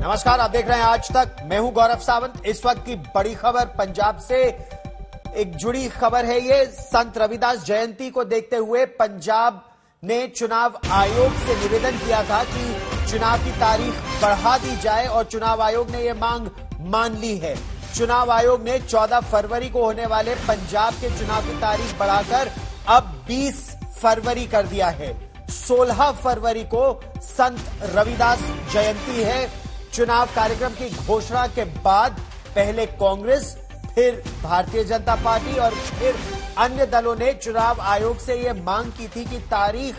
नमस्कार, आप देख रहे हैं आज तक। मैं हूं गौरव सावंत। इस वक्त की बड़ी खबर पंजाब से एक जुड़ी खबर है। ये संत रविदास जयंती को देखते हुए पंजाब ने चुनाव आयोग से निवेदन किया था कि चुनाव की तारीख बढ़ा दी जाए और चुनाव आयोग ने यह मांग मान ली है। चुनाव आयोग ने 14 फरवरी को होने वाले पंजाब के चुनाव की तारीख बढ़ाकर अब 20 फरवरी कर दिया है। 16 फरवरी को संत रविदास जयंती है। चुनाव कार्यक्रम की घोषणा के बाद पहले कांग्रेस, फिर भारतीय जनता पार्टी और फिर अन्य दलों ने चुनाव आयोग से यह मांग की थी कि तारीख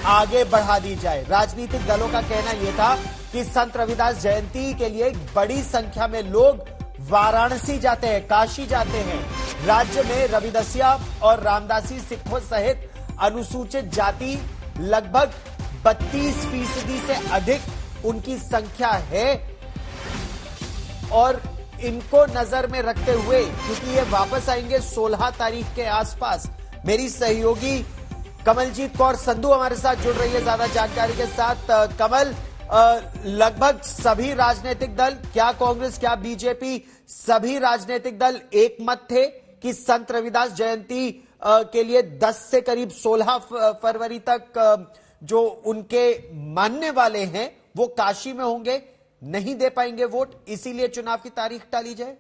आगे बढ़ा दी जाए। राजनीतिक दलों का कहना यह था कि संत रविदास जयंती के लिए बड़ी संख्या में लोग वाराणसी जाते हैं, काशी जाते हैं। राज्य में रविदसिया और रामदासी सिखों सहित अनुसूचित जाति लगभग 32% से अधिक उनकी संख्या है और इनको नजर में रखते हुए, क्योंकि ये वापस आएंगे 16 तारीख के आसपास, मेरी सहयोगी कमलजीत कौर संधू हमारे साथ जुड़ रही है ज्यादा जानकारी के साथ। कमल, लगभग सभी राजनीतिक दल, क्या कांग्रेस क्या बीजेपी, सभी राजनीतिक दल एक मत थे कि संत रविदास जयंती के लिए 10 से करीब 16 फरवरी तक जो उनके मानने वाले हैं वो काशी में होंगे, नहीं दे पाएंगे वोट, इसीलिए चुनाव की तारीख टाली जाए।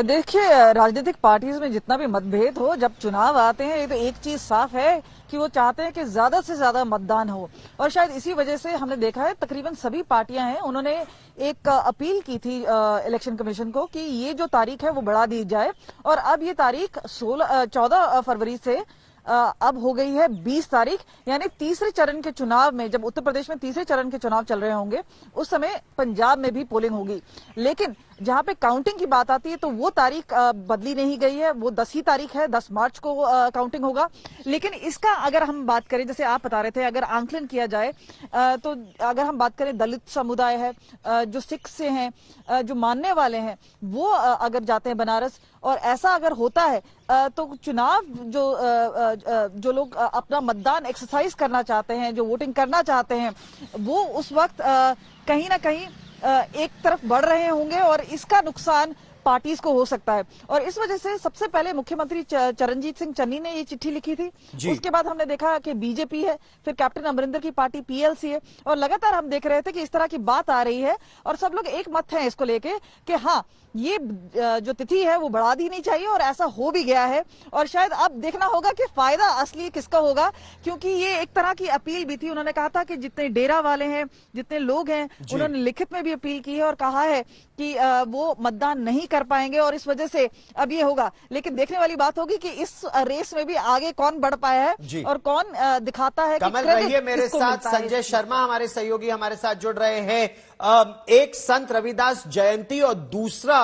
देखिए, राजनीतिक पार्टीज में जितना भी मतभेद हो, जब चुनाव आते हैं तो एक चीज साफ है कि वो चाहते हैं कि ज्यादा से ज्यादा मतदान हो। और शायद इसी वजह से हमने देखा है तकरीबन सभी पार्टियां हैं, उन्होंने एक अपील की थी इलेक्शन कमीशन को कि ये जो तारीख है वो बढ़ा दी जाए। और अब ये तारीख 14 फरवरी से अब हो गई है 20 तारीख, यानी तीसरे चरण के चुनाव में, जब उत्तर प्रदेश में तीसरे चरण के चुनाव चल रहे होंगे उस समय पंजाब में भी पोलिंग होगी। लेकिन जहां पे काउंटिंग की बात आती है तो वो तारीख बदली नहीं गई है, वो 10 ही तारीख है, 10 मार्च को काउंटिंग होगा। लेकिन इसका अगर हम बात करें, जैसे आप बता रहे थे, अगर आंकलन किया जाए तो अगर हम बात करें दलित समुदाय है, जो सिख से हैं, जो मानने वाले हैं, वो अगर जाते हैं बनारस, और ऐसा अगर होता है तो चुनाव जो लोग अपना मतदान एक्सरसाइज करना चाहते हैं, जो वोटिंग करना चाहते हैं, वो उस वक्त कहीं ना कहीं एक तरफ बढ़ रहे होंगे और इसका नुकसान पार्टीज को हो सकता है। और इस वजह से सबसे पहले मुख्यमंत्री चरणजीत सिंह चन्नी ने ये चिट्ठी लिखी थी। उसके बाद हमने देखा कि बीजेपी है, फिर कैप्टन अमरिंदर की पार्टी पीएलसी है, और लगातार हम देख रहे थे कि इस तरह की बात आ रही है और सब लोग एक मत हैं इसको लेके कि हाँ, ये जो तिथि है वो बढ़ा दी नहीं चाहिए, और ऐसा हो भी गया है। और शायद अब देखना होगा कि फायदा असली किसका होगा, क्योंकि ये एक तरह की अपील भी थी। उन्होंने कहा था कि जितने डेरा वाले हैं, जितने लोग हैं, उन्होंने लिखित में भी अपील की है और कहा है कि वो मतदान नहीं कर पाएंगे और इस वजह से अब ये होगा। लेकिन देखने वाली बात होगी कि इस रेस में भी आगे कौन बढ़ पाया है और कौन दिखाता है। कमल रहिए मेरे साथ, संजय शर्मा हमारे सहयोगी हमारे साथ जुड़ रहे हैं। एक संत रविदास जयंती और दूसरा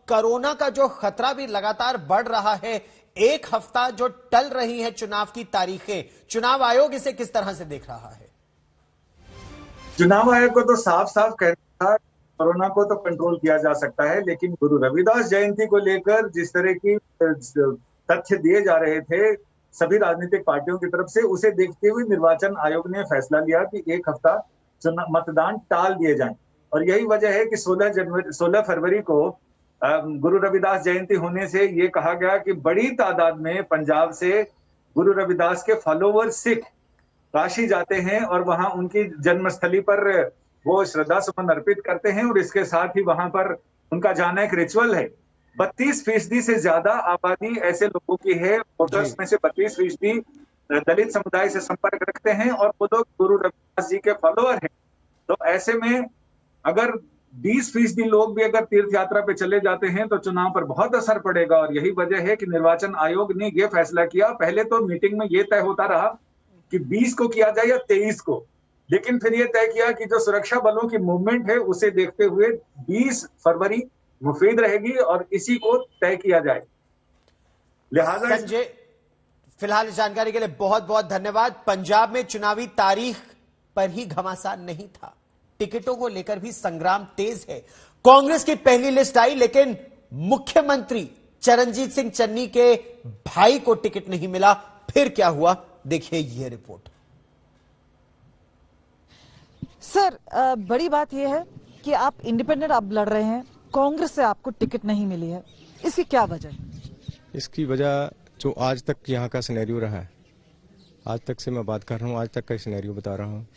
कोरोना का जो खतरा भी लगातार बढ़ रहा है। एक हफ्ता जो टल रही है चुनाव की तारीखें, चुनाव आयोग इसे किस तरह से देख रहा है? चुनाव आयोग को तो साफ साफ कहना था कोरोना को तो कंट्रोल किया जा सकता है, लेकिन गुरु रविदास जयंती को लेकर जिस तरह की तथ्य दिए जा रहे थे सभी राजनीतिक पार्टियों की तरफ से, उसे देखते हुए निर्वाचन आयोग ने फैसला लिया कि एक हफ्ता मतदान टाल दिए जाएं। और यही वजह है कि 16 फरवरी को गुरु रविदास जयंती होने से ये कहा गया कि बड़ी तादाद में पंजाब से गुरु रविदास के फॉलोवर सिख काशी जाते हैं और वहां उनकी जन्मस्थली पर वो श्रद्धा सुमन अर्पित करते हैं, और इसके साथ ही वहां पर उनका जाना एक रिचुअल है। 32% से ज्यादा आबादी ऐसे लोगों की है, वोटर्स में से 32% दलित समुदाय से संपर्क रखते हैं और वो लोग गुरु रविदास जी के फॉलोअर हैं। तो ऐसे में अगर 20% लोग भी अगर तीर्थ यात्रा पे चले जाते हैं तो चुनाव पर बहुत असर पड़ेगा। और यही वजह है कि निर्वाचन आयोग ने यह फैसला किया। पहले तो मीटिंग में यह तय होता रहा कि 20 को किया जाए या 23 को, लेकिन फिर यह तय किया कि जो सुरक्षा बलों की मूवमेंट है उसे देखते हुए 20 फरवरी मुफीद रहेगी और इसी को तय किया जाए। लिहाजा संजय, फिलहाल इस जानकारी के लिए बहुत बहुत धन्यवाद। पंजाब में चुनावी तारीख पर ही घमासान नहीं था, टिकटों को लेकर भी संग्राम तेज है। कांग्रेस की पहली लिस्ट आई, लेकिन मुख्यमंत्री चरणजीत सिंह चन्नी के भाई को टिकट नहीं मिला। फिर क्या हुआ, देखिए यह रिपोर्ट। सर, बड़ी बात यह है कि आप इंडिपेंडेंट आप लड़ रहे हैं, कांग्रेस से आपको टिकट नहीं मिली है, इसकी क्या वजह है? इसकी वजह जो आज तक यहाँ का सिनेरियो रहा है, आज तक से मैं बात कर रहा हूँ, आज तक का सिनेरियो बता रहा हूँ।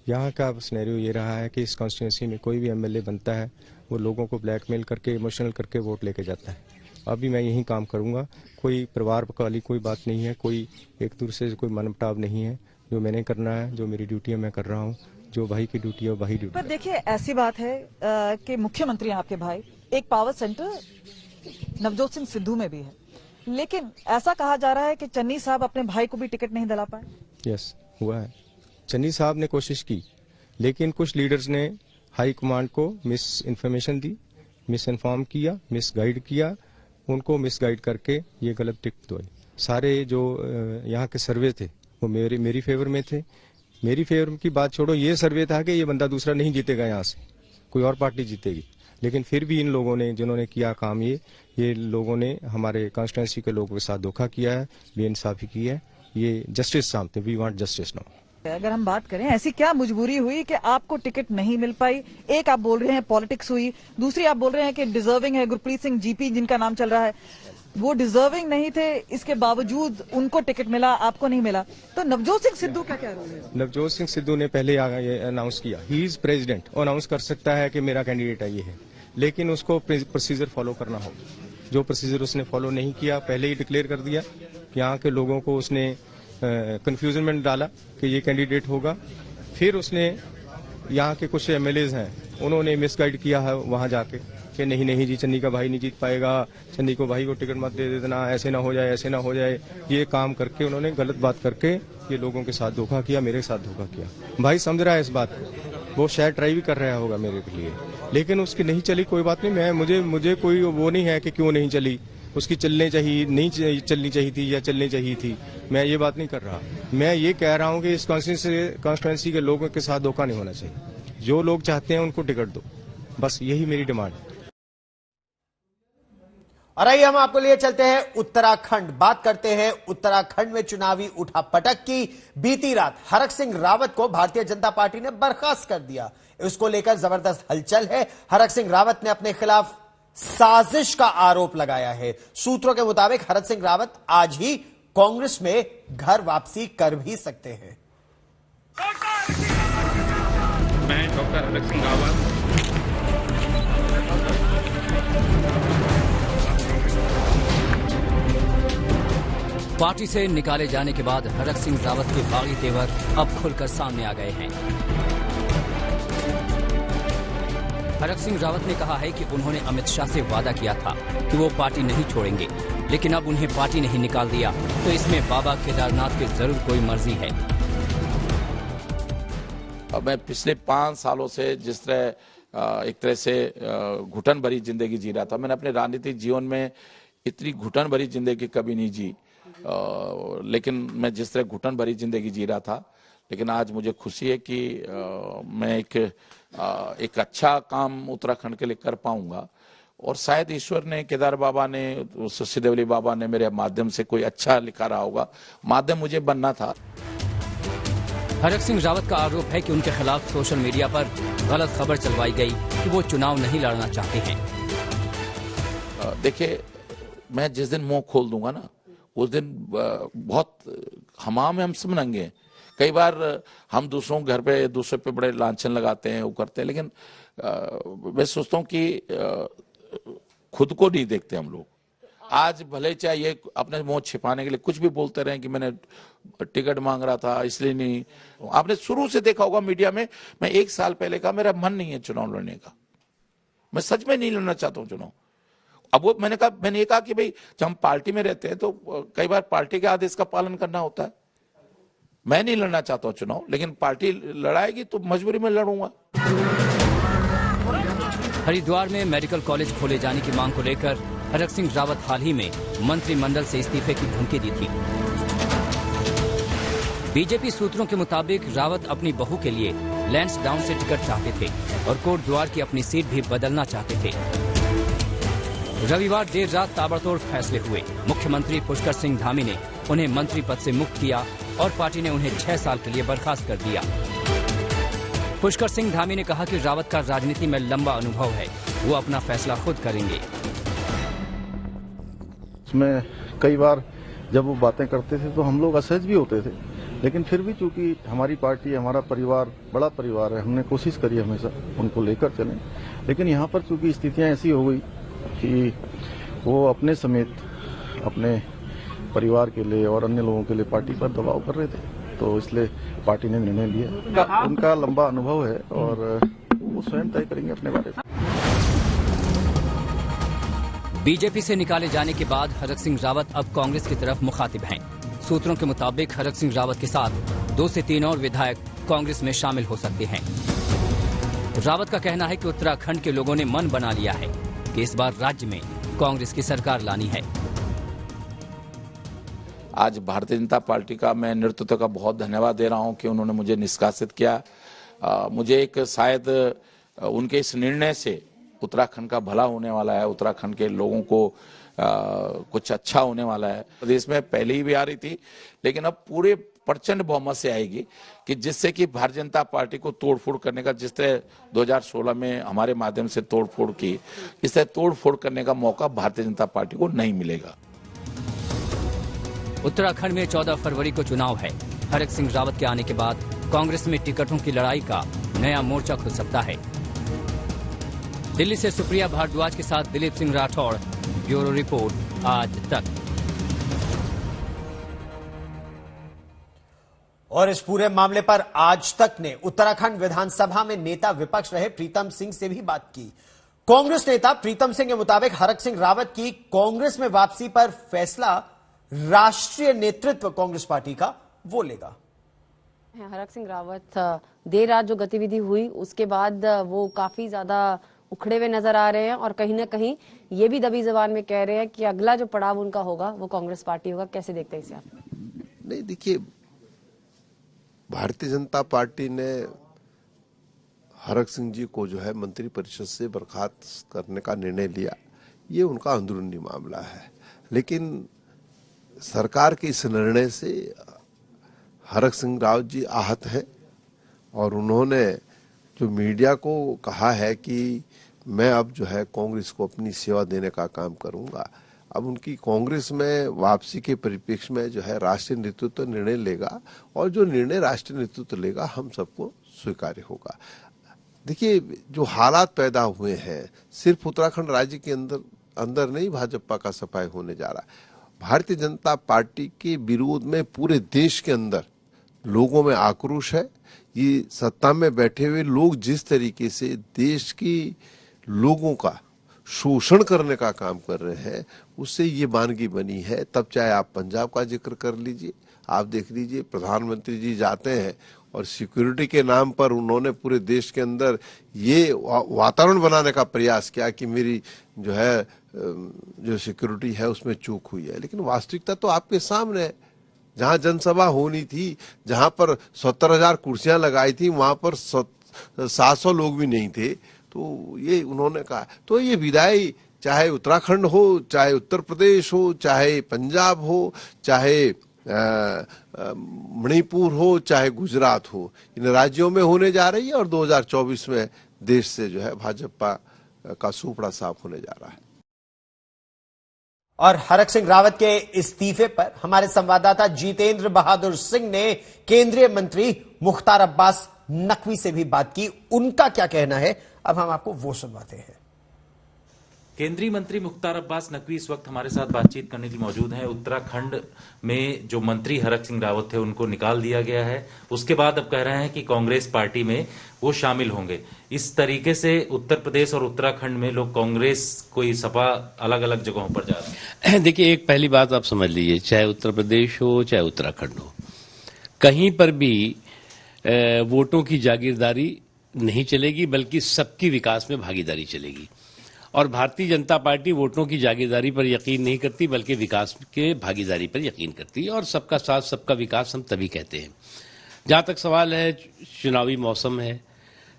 यहाँ का सिनेरियो ये रहा है कि इस कॉन्स्टिट्यूंसी में कोई भी एमएलए बनता है वो लोगों को ब्लैकमेल करके, इमोशनल करके वोट लेके जाता है। अभी मैं यही काम करूँगा, कोई परिवार वाली कोई बात नहीं है, कोई एक दूसरे से कोई मनमुटाव नहीं है। जो मैंने करना है, जो मेरी ड्यूटी है मैं कर रहा हूँ, जो भाई की ड्यूटी है वही ड्यूटी। पर देखिए, ऐसी बात है कि मुख्यमंत्री आपके भाई, एक पावर सेंटर नवजोत सिंह सिद्धू में भी है, लेकिन ऐसा कहा जा रहा है कि चन्नी साहब अपने भाई को भी टिकट नहीं दिला पाए। यस, हुआ है। चन्नी साहब ने कोशिश की, लेकिन कुछ लीडर्स ने हाई कमांड को मिस इन्फॉर्मेशन दी, मिस इन्फॉर्म किया, मिस गाइड किया, उनको मिस गाइड करके ये गलत टिकट दवाई। सारे जो यहाँ के सर्वे थे वो मेरी फेवर में थे। मेरी फेवर की बात छोड़ो, ये सर्वे था कि ये बंदा दूसरा नहीं जीतेगा, यहाँ से कोई और पार्टी जीतेगी। लेकिन फिर भी इन लोगों ने, जिन्होंने किया काम, ये लोगों ने हमारे कॉन्स्टिट्यूंसी के लोगों के साथ धोखा किया है, बेइंसाफी की है। ये जस्टिस चाहते, वी वांट जस्टिस नाउ। अगर हम बात करें, ऐसी क्या मजबूरी हुई कि आपको टिकट नहीं मिल पाई? एक आप बोल रहे हैं पॉलिटिक्स हुई, दूसरी आप बोल रहे हैं कि डिजर्विंग है। गुरप्रीत सिंह जीपी जिनका नाम चल रहा है, वो डिजर्विंग नहीं थे, इसके बावजूद उनको टिकट मिला, आपको नहीं मिला। तो नवजोत सिंह सिद्धू का क्या रोल है? नवजोत सिंह सिद्धू ने पहले ये अनाउंस किया, ही इज प्रेसिडेंट, और अनाउंस कर सकता है कि मेरा कैंडिडेट ये है, लेकिन उसको प्रोसीजर फॉलो करना होगा। जो प्रोसीजर उसने फॉलो नहीं किया, पहले ही डिक्लेयर कर दिया। यहाँ के लोगों को उसने कंफ्यूजन में डाला कि ये कैंडिडेट होगा। फिर उसने यहाँ के कुछ एमएलएज हैं, उन्होंने मिसगाइड किया है वहाँ जाके कि नहीं जी, चन्नी का भाई नहीं जीत पाएगा, चन्नी को भाई को टिकट मत दे देना, ऐसे ना हो जाए, ऐसे ना हो जाए। ये काम करके उन्होंने गलत बात करके ये लोगों के साथ धोखा किया, मेरे साथ धोखा किया। भाई समझ रहा है इस बात को, वो शायद ट्राई भी कर रहा होगा मेरे लिए, लेकिन उसकी नहीं चली। कोई बात नहीं, मुझे कोई वो नहीं है कि क्यों नहीं चली, उसकी चलनी चाहिए, नहीं चलनी चाहिए थी या चलनी चाहिए थी, मैं ये बात नहीं कर रहा। मैं ये कह रहा हूँ कि इस कॉन्स्टिट्यूंसी के लोगों के साथ धोखा नहीं होना चाहिए। जो लोग चाहते हैं उनको टिकट दो, बस यही मेरी डिमांड है। और आइए हम आपको लिए चलते हैं उत्तराखंड। बात करते हैं उत्तराखंड में चुनावी उठापटक की। बीती रात हरक सिंह रावत को भारतीय जनता पार्टी ने बर्खास्त कर दिया, इसको लेकर जबरदस्त हलचल है। हरक सिंह रावत ने अपने खिलाफ साजिश का आरोप लगाया है। सूत्रों के मुताबिक हरक सिंह रावत आज ही कांग्रेस में घर वापसी कर भी सकते हैं। मैं डॉक्टर हरक सिंह रावत पार्टी से निकाले जाने के बाद हरक सिंह रावत के बागी तेवर अब खुलकर सामने आ गए हैं। हरक सिंह रावत ने कहा है कि उन्होंने अमित शाह से वादा किया था कि वो पार्टी नहीं छोड़ेंगे, लेकिन अब उन्हें पार्टी नहीं निकाल दिया तो इसमें बाबा केदारनाथ की जरूर कोई मर्जी है। अब मैं पिछले 5 सालों से जिस तरह एक तरह से घुटन भरी जिंदगी जी रहा था, मैंने अपने राजनीतिक जीवन में इतनी घुटन भरी जिंदगी कभी नहीं जी। लेकिन मैं जिस तरह घुटन भरी जिंदगी जी रहा था, लेकिन आज मुझे खुशी है कि मैं एक अच्छा काम उत्तराखंड के लिए कर पाऊंगा, और शायद ईश्वर ने, केदार बाबा ने, सिद्धवली बाबा ने मेरे माध्यम से कोई अच्छा लिखा रहा होगा। माध्यम मुझे बनना था। हरक सिंह रावत का आरोप है कि उनके खिलाफ सोशल मीडिया पर गलत खबर चलवाई गई कि वो चुनाव नहीं लड़ना चाहते हैं। देखिए, मैं जिस दिन मुंह खोल दूंगा ना, उस दिन बहुत हमाम में हम सब नंगे हैं। कई बार हम दूसरों के घर पे, दूसरे पे बड़े लांछन लगाते हैं, वो करते हैं, लेकिन मैं सोचता हूँ कि खुद को नहीं देखते हम लोग। आज भले चाहिए अपने मुंह छिपाने के लिए कुछ भी बोलते रहे कि मैंने टिकट मांग रहा था इसलिए नहीं। आपने शुरू से देखा होगा मीडिया में, मैं 1 साल पहले का मेरा मन नहीं है चुनाव लड़ने का, मैं सच में नहीं लड़ना चाहता हूँ चुनाव। अब वो मैंने ये कहा कि भाई जब हम पार्टी में रहते हैं तो कई बार पार्टी के आदेश का पालन करना होता है। मैं नहीं लड़ना चाहता हूं चुनाव, लेकिन पार्टी लड़ाएगी तो मजबूरी में लड़ूंगा। हरिद्वार में मेडिकल कॉलेज खोले जाने की मांग को लेकर हरक सिंह रावत हाल ही में मंत्रिमंडल से इस्तीफे की धमकी दी थी। बीजेपी सूत्रों के मुताबिक रावत अपनी बहू के लिए लैंसडाउन से टिकट चाहते थे और कोटद्वार की अपनी सीट भी बदलना चाहते थे। रविवार देर रात ताबड़तोड़ फैसले हुए। मुख्यमंत्री पुष्कर सिंह धामी ने उन्हें मंत्री पद से मुक्त किया और पार्टी ने उन्हें 6 साल के लिए बर्खास्त कर दिया। पुष्कर सिंह धामी ने कहा कि रावत का राजनीति में लंबा अनुभव है, वो अपना फैसला खुद करेंगे। उसमें कई बार जब वो बातें करते थे तो हम लोग असहज भी होते थे, लेकिन फिर भी चूंकि हमारी पार्टी, हमारा परिवार बड़ा परिवार है, हमने कोशिश करी हमेशा उनको लेकर चलें। लेकिन यहाँ पर चूंकि स्थितियाँ ऐसी हो गई कि वो अपने समेत अपने परिवार के लिए और अन्य लोगों के लिए पार्टी पर दबाव कर रहे थे, तो इसलिए पार्टी ने निर्णय लिया। उनका लंबा अनुभव है और वो स्वयं तय करेंगे अपने बारे में। बीजेपी से निकाले जाने के बाद हरक सिंह रावत अब कांग्रेस की तरफ मुखातिब हैं। सूत्रों के मुताबिक हरक सिंह रावत के साथ 2 से 3 और विधायक कांग्रेस में शामिल हो सकते हैं। रावत का कहना है कि उत्तराखंड के लोगों ने मन बना लिया है कि इस बार राज्य में कांग्रेस की सरकार लानी है। आज भारतीय जनता पार्टी का मैं नेतृत्व का बहुत धन्यवाद दे रहा हूं कि उन्होंने मुझे निष्कासित किया। मुझे एक शायद उनके इस निर्णय से उत्तराखंड का भला होने वाला है, उत्तराखंड के लोगों को कुछ अच्छा होने वाला है। प्रदेश में पहले ही भी आ रही थी, लेकिन अब पूरे प्रचंड बहुमत से आएगी कि जिससे कि भारतीय जनता पार्टी को तोड़फोड़ करने का, जिस तरह 2016 में हमारे माध्यम से तोड़फोड़ की, इस तरह तोड़फोड़ करने का मौका भारतीय जनता पार्टी को नहीं मिलेगा। उत्तराखंड में 14 फरवरी को चुनाव है। हरक सिंह रावत के आने के बाद कांग्रेस में टिकटों की लड़ाई का नया मोर्चा खुल सकता है। दिल्ली से सुप्रिया भारद्वाज के साथ दिलीप सिंह राठौड़, ब्यूरो रिपोर्ट, आज तक। और इस पूरे मामले पर आज तक ने उत्तराखंड विधानसभा में नेता विपक्ष रहे प्रीतम सिंह से भी बात की। कांग्रेस नेता प्रीतम सिंह के मुताबिक हरक सिंह रावत की कांग्रेस में वापसी पर फैसला राष्ट्रीय नेतृत्व कांग्रेस पार्टी का वो लेगा। हरक सिंह रावत देर रात जो गतिविधि हुई उसके बाद वो काफी ज्यादा उखड़े हुए नजर आ रहे हैं और कहीं ना कहीं ये भी दबी जबान में कह रहे हैं कि अगला जो पड़ाव उनका होगा वो कांग्रेस पार्टी होगा। कैसे देखते हैं इसे आप? नहीं, देखिए, भारतीय जनता पार्टी ने हरक सिंह जी को जो है मंत्रिपरिषद से बर्खास्त करने का निर्णय लिया, ये उनका अंदरूनी मामला है। लेकिन सरकार के इस निर्णय से हरक सिंह रावत जी आहत हैं और उन्होंने जो मीडिया को कहा है कि मैं अब जो है कांग्रेस को अपनी सेवा देने का काम करूंगा। अब उनकी कांग्रेस में वापसी के परिप्रेक्ष्य में जो है राष्ट्रीय नेतृत्व निर्णय लेगा और जो निर्णय राष्ट्रीय नेतृत्व लेगा हम सबको स्वीकार्य होगा। देखिए, जो हालात पैदा हुए हैं सिर्फ उत्तराखंड राज्य के अंदर नहीं भाजपा का सफाई होने जा रहा है। भारतीय जनता पार्टी के विरोध में पूरे देश के अंदर लोगों में आक्रोश है। ये सत्ता में बैठे हुए लोग जिस तरीके से देश की लोगों का शोषण करने का काम कर रहे हैं उससे ये वानगी बनी है। तब चाहे आप पंजाब का जिक्र कर लीजिए, आप देख लीजिए प्रधानमंत्री जी जाते हैं और सिक्योरिटी के नाम पर उन्होंने पूरे देश के अंदर ये वातावरण बनाने का प्रयास किया कि मेरी जो है जो सिक्योरिटी है उसमें चूक हुई है। लेकिन वास्तविकता तो आपके सामने है। जहां जनसभा होनी थी, जहां पर 70,000 कुर्सियां लगाई थी, वहां पर 700 लोग भी नहीं थे। तो ये उन्होंने कहा, तो ये विदाई चाहे उत्तराखंड हो, चाहे उत्तर प्रदेश हो, चाहे पंजाब हो, चाहे मणिपुर हो, चाहे गुजरात हो, इन राज्यों में होने जा रही है और 2024 में देश से जो है भाजपा का सूपड़ा साफ होने जा रहा है। और हरक सिंह रावत के इस्तीफे पर हमारे संवाददाता जितेंद्र बहादुर सिंह ने केंद्रीय मंत्री मुख्तार अब्बास नकवी से भी बात की। उनका क्या कहना है, अब हम आपको वो सुनवाते हैं। केंद्रीय मंत्री मुख्तार अब्बास नकवी इस वक्त हमारे साथ बातचीत करने के लिए मौजूद हैं। उत्तराखंड में जो मंत्री हरक सिंह रावत थे उनको निकाल दिया गया है, उसके बाद अब कह रहे हैं कि कांग्रेस पार्टी में वो शामिल होंगे। इस तरीके से उत्तर प्रदेश और उत्तराखंड में लोग कांग्रेस कोई सपा अलग अलग जगहों पर जा रहे हैं। देखिए, एक पहली बात आप समझ लीजिए, चाहे उत्तर प्रदेश हो चाहे उत्तराखंड हो, कहीं पर भी वोटों की जागीरदारी नहीं चलेगी, बल्कि सबकी विकास में भागीदारी चलेगी। और भारतीय जनता पार्टी वोटों की जागीरदारी पर यकीन नहीं करती, बल्कि विकास के भागीदारी पर यकीन करती है। और सबका साथ सबका विकास हम तभी कहते हैं। जहां तक सवाल है, चुनावी मौसम है,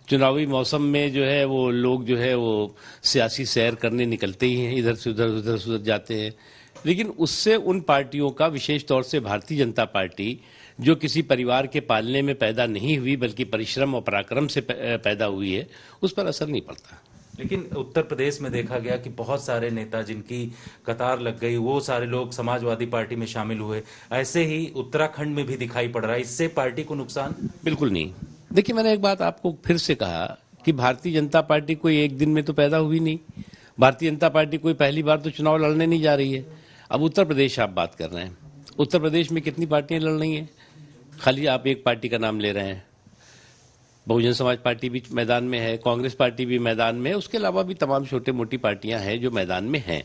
चुनावी मौसम में जो है वो लोग जो है वो सियासी सैर करने निकलते ही हैं, इधर से उधर जाते हैं। लेकिन उससे उन पार्टियों का, विशेष तौर से भारतीय जनता पार्टी जो किसी परिवार के पालने में पैदा नहीं हुई बल्कि परिश्रम और पराक्रम से पैदा हुई है, उस पर असर नहीं पड़ता। लेकिन उत्तर प्रदेश में देखा गया कि बहुत सारे नेता जिनकी कतार लग गई, वो सारे लोग समाजवादी पार्टी में शामिल हुए। ऐसे ही उत्तराखंड में भी दिखाई पड़ रहा है। इससे पार्टी को नुकसान? बिल्कुल नहीं। देखिए, मैंने एक बात आपको फिर से कहा कि भारतीय जनता पार्टी कोई एक दिन में तो पैदा हुई नहीं। भारतीय जनता पार्टी कोई पहली बार तो चुनाव लड़ने नहीं जा रही है। अब उत्तर प्रदेश आप बात कर रहे हैं, उत्तर प्रदेश में कितनी पार्टियां लड़ रही हैं? खाली आप एक पार्टी का नाम ले रहे हैं। बहुजन समाज पार्टी भी मैदान में है, कांग्रेस पार्टी भी मैदान में है, उसके अलावा भी तमाम छोटे मोटी पार्टियां हैं जो मैदान में हैं।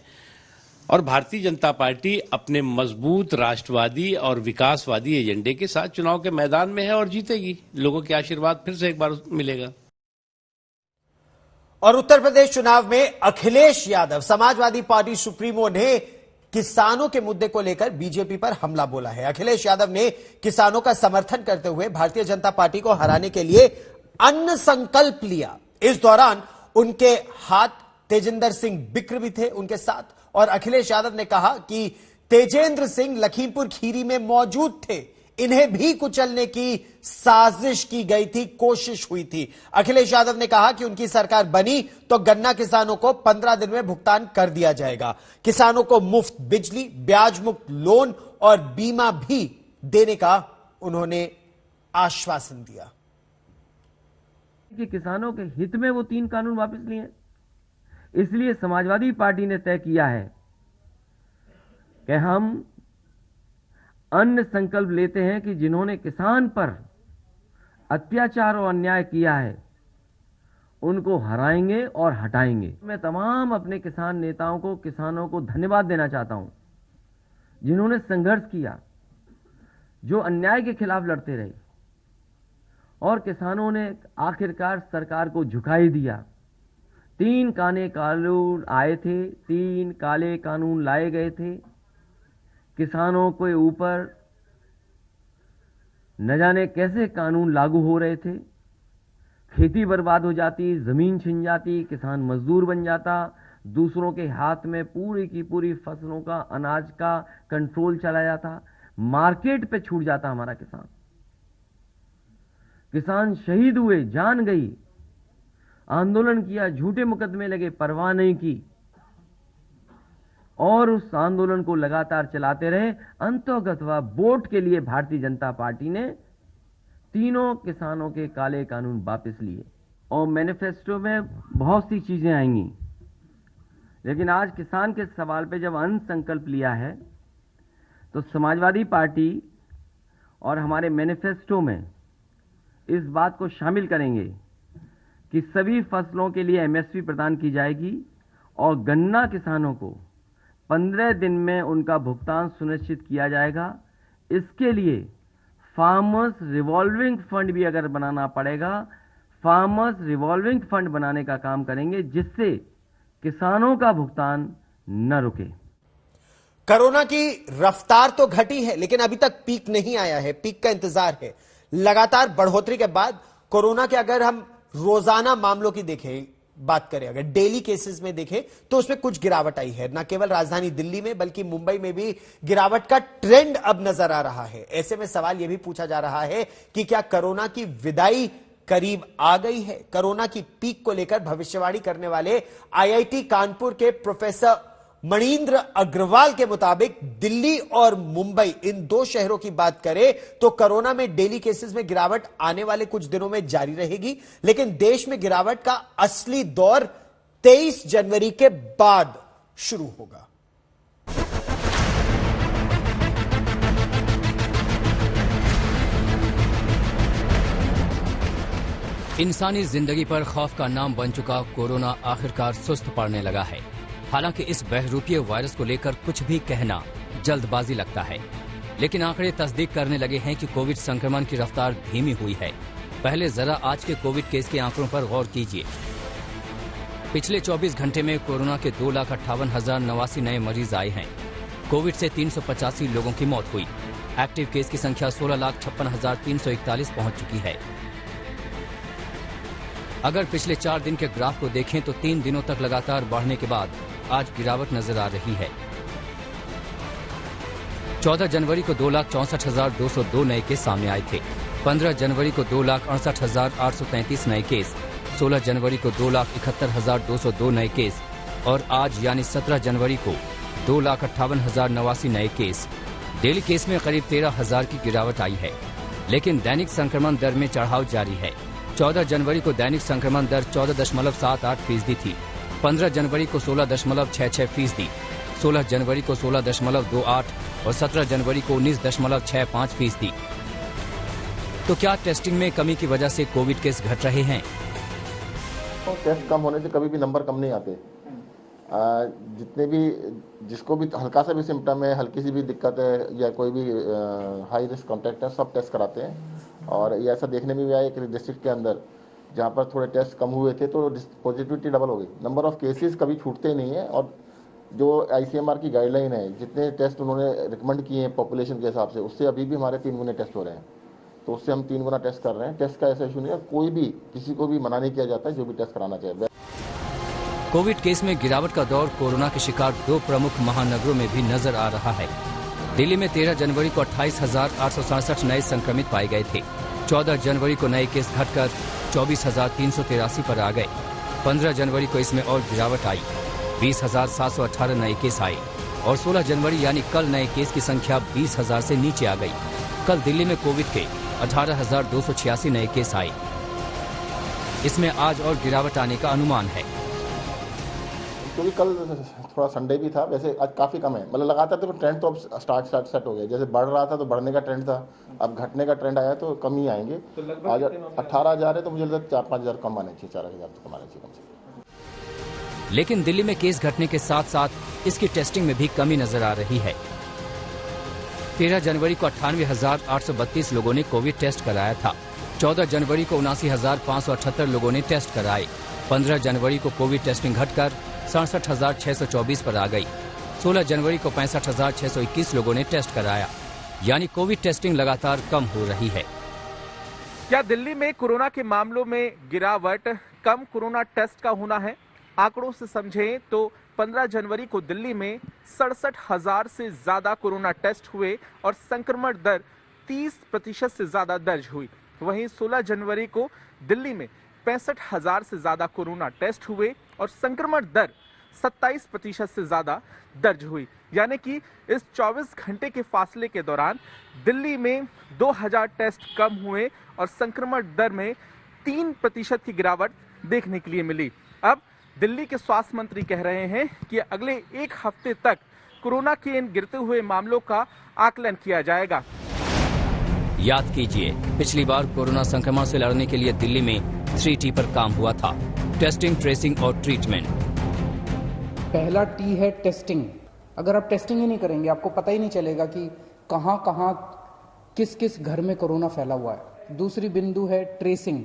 और भारतीय जनता पार्टी अपने मजबूत राष्ट्रवादी और विकासवादी एजेंडे के साथ चुनाव के मैदान में है और जीतेगी। लोगों के आशीर्वाद फिर से एक बार मिलेगा। और उत्तर प्रदेश चुनाव में अखिलेश यादव, समाजवादी पार्टी सुप्रीमो, ने किसानों के मुद्दे को लेकर बीजेपी पर हमला बोला है। अखिलेश यादव ने किसानों का समर्थन करते हुए भारतीय जनता पार्टी को हराने के लिए अन्न संकल्प लिया। इस दौरान उनके हाथ तेजेंद्र सिंह बिक्र भी थे उनके साथ, और अखिलेश यादव ने कहा कि तेजेंद्र सिंह लखीमपुर खीरी में मौजूद थे, इन्हें भी कुचलने की साजिश की गई थी, कोशिश हुई थी। अखिलेश यादव ने कहा कि उनकी सरकार बनी तो गन्ना किसानों को 15 दिन में भुगतान कर दिया जाएगा। किसानों को मुफ्त बिजली, ब्याज मुक्त लोन और बीमा भी देने का उन्होंने आश्वासन दिया। कि किसानों के हित में वो 3 कानून वापस लिए, इसलिए समाजवादी पार्टी ने तय किया है कि हम अन्न संकल्प लेते हैं कि जिन्होंने किसान पर अत्याचार और अन्याय किया है उनको हराएंगे और हटाएंगे। मैं तमाम अपने किसान नेताओं को, किसानों को धन्यवाद देना चाहता हूं जिन्होंने संघर्ष किया, जो अन्याय के खिलाफ लड़ते रहे, और किसानों ने आखिरकार सरकार को झुका ही दिया। 3 काले कानून आए थे, 3 काले कानून लाए गए थे। किसानों के ऊपर न जाने कैसे कानून लागू हो रहे थे। खेती बर्बाद हो जाती, जमीन छिन जाती, किसान मजदूर बन जाता, दूसरों के हाथ में पूरी की पूरी फसलों का, अनाज का कंट्रोल चला जाता, मार्केट पे छूट जाता हमारा किसान। किसान शहीद हुए, जान गई, आंदोलन किया, झूठे मुकदमे लगे, परवाह नहीं की, और उस आंदोलन को लगातार चलाते रहे। अंततः वोट के लिए भारतीय जनता पार्टी ने तीनों किसानों के काले कानून वापस लिए, और मैनिफेस्टो में बहुत सी चीजें आएंगी। लेकिन आज किसान के सवाल पे जब अन्न संकल्प लिया है तो समाजवादी पार्टी और हमारे मैनिफेस्टो में इस बात को शामिल करेंगे कि सभी फसलों के लिए एमएसपी प्रदान की जाएगी और गन्ना किसानों को 15 दिन में उनका भुगतान सुनिश्चित किया जाएगा। इसके लिए फार्मर्स रिवॉल्विंग फंड भी अगर बनाना पड़ेगा, फार्मर्स रिवॉल्विंग फंड बनाने का काम करेंगे जिससे किसानों का भुगतान न रुके। कोरोना की रफ्तार तो घटी है, लेकिन अभी तक पीक नहीं आया है, पीक का इंतजार है। लगातार बढ़ोतरी के बाद कोरोना के अगर हम रोजाना मामलों की देखें, बात करें, अगर डेली केसेस में देखें तो उसमें कुछ गिरावट आई है। न केवल राजधानी दिल्ली में बल्कि मुंबई में भी गिरावट का ट्रेंड अब नजर आ रहा है। ऐसे में सवाल यह भी पूछा जा रहा है कि क्या कोरोना की विदाई करीब आ गई है? कोरोना की पीक को लेकर भविष्यवाणी करने वाले आईआईटी कानपुर के प्रोफेसर मणींद्र अग्रवाल के मुताबिक दिल्ली और मुंबई, इन 2 शहरों की बात करें तो कोरोना में डेली केसेस में गिरावट आने वाले कुछ दिनों में जारी रहेगी, लेकिन देश में गिरावट का असली दौर 23 जनवरी के बाद शुरू होगा। इंसानी जिंदगी पर खौफ का नाम बन चुका कोरोना आखिरकार सुस्त पड़ने लगा है। हालांकि इस बहरूपीय वायरस को लेकर कुछ भी कहना जल्दबाजी लगता है, लेकिन आंकड़े तस्दीक करने लगे हैं कि कोविड संक्रमण की रफ्तार धीमी हुई है। पहले जरा आज के कोविड केस के आंकड़ों पर गौर कीजिए। पिछले 24 घंटे में कोरोना के 2,58,089 नए मरीज आए हैं। कोविड से 385 लोगों की मौत हुई। एक्टिव केस की संख्या 16,56,341 पहुंच चुकी है। अगर पिछले 4 दिन के ग्राफ को देखें तो 3 दिनों तक लगातार बढ़ने के बाद आज गिरावट नजर आ रही है। 14 जनवरी को 2,64,202 नए केस सामने आए थे। 15 जनवरी को 2,68,833 नए केस, 16 जनवरी को 2,71,202 नए केस और आज यानी 17 जनवरी को 2,58,089 नए केस। डेली केस में करीब 13,000 की गिरावट आई है, लेकिन दैनिक संक्रमण दर में चढ़ाव जारी है। 14 जनवरी को दैनिक संक्रमण दर 14.78% थी, 15 जनवरी को 16.66%, 16 जनवरी को 16.28% और 17 जनवरी को 19.65%। तो क्या टेस्टिंग में कमी की वजह से कोविड केस घट रहे हैं? तो टेस्ट कम होने से कभी भी नंबर कम नहीं आते। जितने भी जिसको भी हल्का सा भी सिम्टम है, हल्की सी भी दिक्कत है या कोई भी हाई रिस्क कॉन्टैक्ट है, सब टेस्ट कराते हैं। और ये ऐसा देखने में भी आया कि डिस्ट्रिक्ट के अंदर जहाँ पर थोड़े टेस्ट कम हुए थे तो पॉजिटिविटी डबल हो गई। नंबर ऑफ केसेस कभी छूटते नहीं है और जो ICMR की गाइडलाइन है, जितने टेस्ट उन्होंने रिकमेंड किए हैं पॉपुलेशन के हिसाब से, उससे अभी भी हमारे 3 गुने टेस्ट हो रहे हैं। तो उससे हम 3 गुना टेस्ट कर रहे हैं। टेस्ट का ऐसा इशू नहीं है, कोई भी किसी को भी मना नहीं किया जाता है जो भी टेस्ट कराना चाहिए। कोविड केस में गिरावट का दौर कोरोना के शिकार 2 प्रमुख महानगरों में भी नजर आ रहा है। दिल्ली में 13 जनवरी को 28,867 नए संक्रमित पाए गए थे। 14 जनवरी को नए केस घटकर 24,383 पर आ गए। 15 जनवरी को इसमें और गिरावट आई, 20,718 नए केस आए और 16 जनवरी यानी कल नए केस की संख्या 20,000 से नीचे आ गई। कल दिल्ली में कोविड के 18,286 नए केस आए। इसमें आज और गिरावट आने का अनुमान है, क्योंकि कल थोड़ा संडे भी था। वैसे आज काफी कम है, मतलब लगातार तो ट्रेंड तो अब स्टार्ट सेट हो गया। जैसे बढ़ रहा था तो बढ़ने का ट्रेंड था, अब घटने का ट्रेंड आया तो कम ही आएंगे। तो आज 18,000 है तो मुझे लगता है 4-5,000 कम आने चाहिए, 4,000 तो कम आने चाहिए कम से। लेकिन दिल्ली में केस घटने के साथ साथ इसकी टेस्टिंग में भी कमी नजर आ रही है। 13 जनवरी को 98,832 लोगों ने कोविड टेस्ट कराया था। 14 जनवरी को 79,578 लोगों ने टेस्ट कराए। 15 जनवरी को कोविड टेस्टिंग घटकर 67,624 पर आ गई। 16 जनवरी को 65,621 लोगों ने टेस्ट कराया, यानी कोविड टेस्टिंग लगातार कम हो रही है। क्या दिल्ली में कोरोना के मामलों में गिरावट कम कोरोना टेस्ट का होना है? आंकड़ों से समझें तो 15 जनवरी को दिल्ली में 67,000 से ज्यादा कोरोना टेस्ट हुए और संक्रमण दर 30% से ज्यादा दर्ज हुई। वहीं 16 जनवरी को दिल्ली में 65,000 से ज्यादा कोरोना टेस्ट हुए और संक्रमण दर 27% से ज्यादा दर्ज हुई। यानी कि इस 24 घंटे के फासले के दौरान दिल्ली में 2,000 टेस्ट कम हुए और संक्रमण दर में 3% की गिरावट देखने के लिए मिली। अब दिल्ली के स्वास्थ्य मंत्री कह रहे हैं कि अगले 1 हफ्ते तक कोरोना के इन गिरते हुए मामलों का आकलन किया जाएगा। याद कीजिए, पिछली बार कोरोना संक्रमण से लड़ने के लिए दिल्ली में 3T पर काम हुआ था, टेस्टिंग, ट्रेसिंग और ट्रीटमेंट। पहला T है टेस्टिंग। अगर आप टेस्टिंग ही नहीं करेंगे, आपको पता ही नहीं चलेगा कि कहां कहां किस किस घर में कोरोना फैला हुआ है। दूसरी बिंदु है ट्रेसिंग।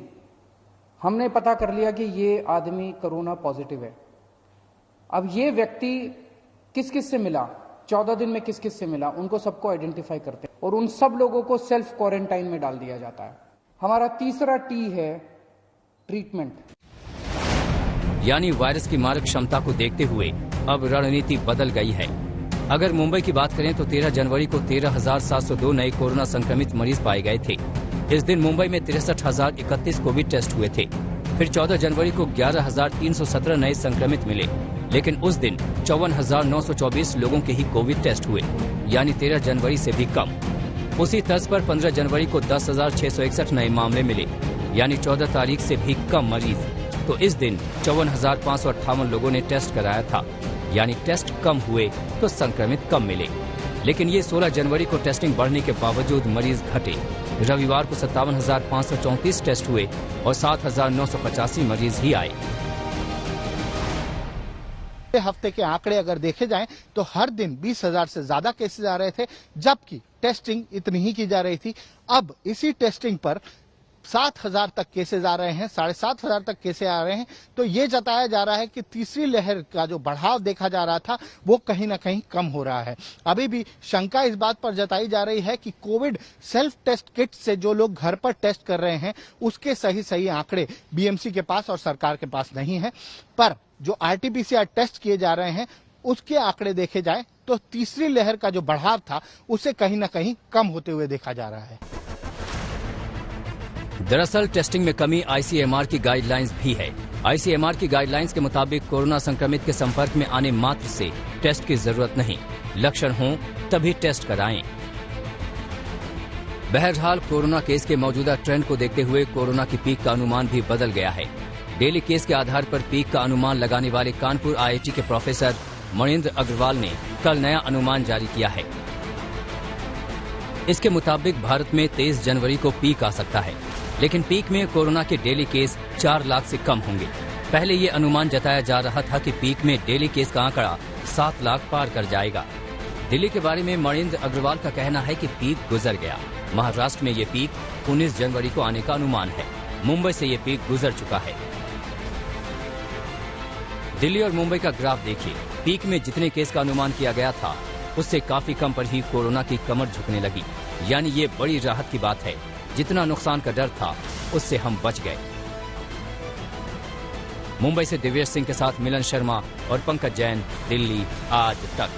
हमने पता कर लिया कि ये आदमी कोरोना पॉजिटिव है। अब ये व्यक्ति किस किस से मिला, 14 दिन में किस किस से मिला, उनको सबको आइडेंटिफाई करते हैं और उन सब लोगों को सेल्फ क्वारंटाइन में डाल दिया जाता है। हमारा तीसरा T है ट्रीटमेंट। यानी वायरस की मारक क्षमता को देखते हुए अब रणनीति बदल गई है। अगर मुंबई की बात करें तो 13 जनवरी को 13,702 नए कोरोना संक्रमित मरीज पाए गए थे। इस दिन मुंबई में 63,031 कोविड टेस्ट हुए थे। फिर 14 जनवरी को 11,317 नए संक्रमित मिले, लेकिन उस दिन 54,924 लोगों के ही कोविड टेस्ट हुए, यानी 13 जनवरी से भी कम। उसी तर्ज पर 15 जनवरी को 10,661 नए मामले मिले, यानी 14 तारीख से भी कम मरीज। तो इस दिन 54,558 लोगों ने टेस्ट कराया था, यानी टेस्ट कम हुए तो संक्रमित कम मिले। लेकिन ये 16 जनवरी को टेस्टिंग बढ़ने के बावजूद मरीज घटे। रविवार को 57,534 टेस्ट हुए और 7,985 मरीज ही आए। हफ्ते के आंकड़े अगर देखे जाएं तो हर दिन 20,000 से ज्यादा केसेस आ रहे थे, जबकि टेस्टिंग इतनी ही की जा रही थी। अब इसी टेस्टिंग पर 7,000 तक केसेस आ रहे हैं, 7,500 तक केसेस आ रहे हैं। तो ये जताया जा रहा है कि तीसरी लहर का जो बढ़ाव देखा जा रहा था वो कहीं ना कहीं कम हो रहा है। अभी भी शंका इस बात पर जताई जा रही है कि कोविड सेल्फ टेस्ट किट से जो लोग घर पर टेस्ट कर रहे हैं उसके सही आंकड़े बीएमसी के पास और सरकार के पास नहीं है। पर जो RT-PCR टेस्ट किए जा रहे हैं उसके आंकड़े देखे जाएं तो तीसरी लहर का जो बढ़ाव था उसे कहीं ना कहीं कम होते हुए देखा जा रहा है। दरअसल टेस्टिंग में कमी आईसीएमआर की गाइडलाइंस भी है। आईसीएमआर की गाइडलाइंस के मुताबिक कोरोना संक्रमित के संपर्क में आने मात्र से टेस्ट की जरूरत नहीं, लक्षण हों तभी टेस्ट कराएं। बहरहाल कोरोना केस के मौजूदा ट्रेंड को देखते हुए कोरोना की पीक का अनुमान भी बदल गया है। डेली केस के आधार पर पीक का अनुमान लगाने वाले कानपुर आईआईटी के प्रोफेसर मणिंद्र अग्रवाल ने कल नया अनुमान जारी किया है। इसके मुताबिक भारत में 23 जनवरी को पीक आ सकता है, लेकिन पीक में कोरोना के डेली केस 4 लाख से कम होंगे। पहले ये अनुमान जताया जा रहा था कि पीक में डेली केस का आंकड़ा 7 लाख पार कर जाएगा। दिल्ली के बारे में मणिंद्र अग्रवाल का कहना है कि पीक गुजर गया। महाराष्ट्र में ये पीक 19 जनवरी को आने का अनुमान है। मुंबई से ये पीक गुजर चुका है। दिल्ली और मुंबई का ग्राफ देखिए। पीक में जितने केस का अनुमान किया गया था उससे काफी कम पर ही कोरोना की कमर झुकने लगी। यानी ये बड़ी राहत की बात है। जितना नुकसान का डर था उससे हम बच गए। मुंबई से दिव्येश सिंह के साथ मिलन शर्मा और पंकज जैन, दिल्ली आज तक।